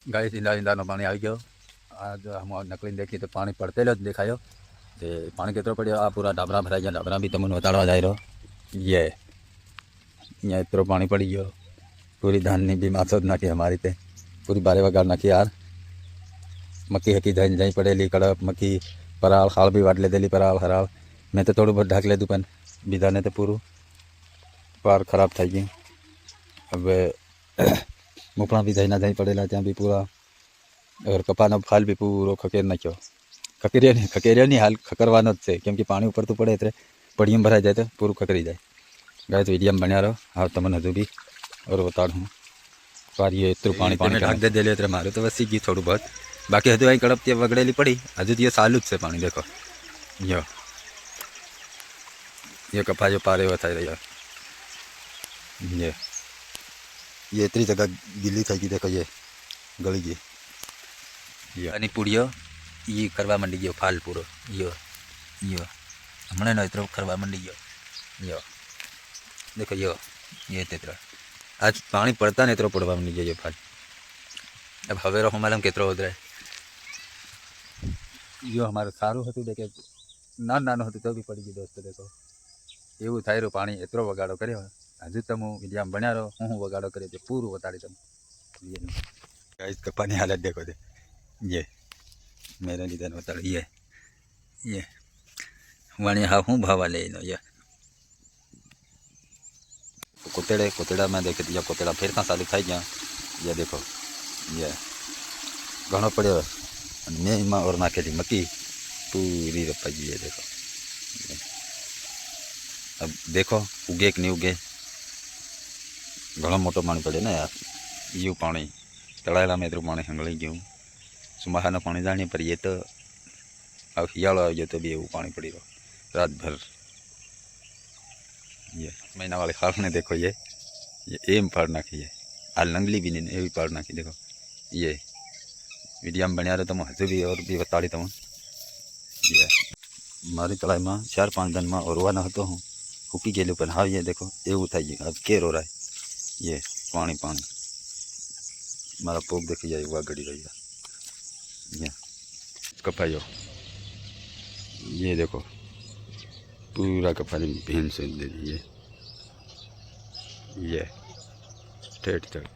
Guys ईंदा ईंदानो पाणी आई गयो। आज हम नकली देखी तो पानी पड़तेलो ज देखायो। ते पानी केतरो पड़ियो आ पूरा डाबरा भराई गया। डाबरा भी तमने बताड़वा जाई रहो। ये यहाँ इतरो पानी पड़ी गयो। पूरी धान भी मासोद नाखी हमारी ते पूरी बारे वगाड़ नाखी यार। मक्की हकी जाई जाई पड़ेली कड़प मक्की पराल खाल भी वाट ले देली पराल हराल। मैं तो थोड़ू बहुत ढाक ले दू पण बीधा ने तो पूरू पार खराब थी गई। अब मोपड़ा भी जाई ना जाई पड़ेला त्या भी पूरा और कपानो फाल भी पूरो खकेर नाख्यो। खकेरिया नहीं हाल खकरवानो ज छे केम के पानी ऊपर तो पड़े एटले पड़ियम भराई जाए तो पूरू खकरी जाए। गाय तो वीडियो में बनिया रहो। हाँ तमने हजू भी और बताड़ू पार ये इतरू पानी पानी ढाक दे दिले मारू तो वसी गई थोड़ू बहुत। बाकी हजू आई कड़प वगड़ेली पड़ी हजू तो ये चालू ज छे पानी। देखो ये कपा जो पारे हुआ था ये इतनी जगह गिली थी। देखो ये गली गई ये पूड़ियो ये करवा मंडी गयो फाल पूरो यो हमने ना इतना करवा मंडी गयो। देखो ये तेतरा आज पानी पड़ता नहीं इतना पड़वा मंडी गयो फाल। अब हवेरो हम मालूम केतरो उधरे यो हमारे सारू हतु देखे नानो हतु तो भी पड़ी गई दोस्त। देखो एवं थाय पानी एतरो वगाड़ो कर्यो हजू तो हूँ वीडियो में बन्या रहो। हूँ वगाड़ो कर्यो पूरू बताड़ी तम गाइस कपानी हालत देखो दे ये मेरे लीधे बताड़ ये वाणी हाँ हूँ भावा ले ये कोतेड़ा में देखे दिया कोतेड़ा फिर का चालू थी गया। ये देखो ये घणो पड़ो मैं में और नाखेली मक्की पूरी रपाई गई है। देखो अब देखो उगे कि नहीं उगे घणो मोटो पानी पड़े ना यार। यू पानी तड़ायला में इतरू पानी हंगली गયું। सुमाहा पानी जाने पर ये तो अब हियाळो आ गयो तो भी एवं पानी पड़ी रहो रात भर। ये महीना वाले खाल ने देखो ये एम फाड़ नाखी है आ लंगली भी नहीं एवं फाड़ नाखी। देखो ये वीडियो में बनिया रहे तुम हजू भी और भी बताड़ी तुम ये मारी तलाई में 4-5 दिन में ओरवाना तो हूँ हुकी गेलू पर हाँ ये देखो एवं थी अब केर हो रहा है। ये पानी पानी मारा पोक देखी जाए वह गड़ी रही है। ये कपायो ये देखो पूरा कपाली भीन से दे दी ये ठेठ तक।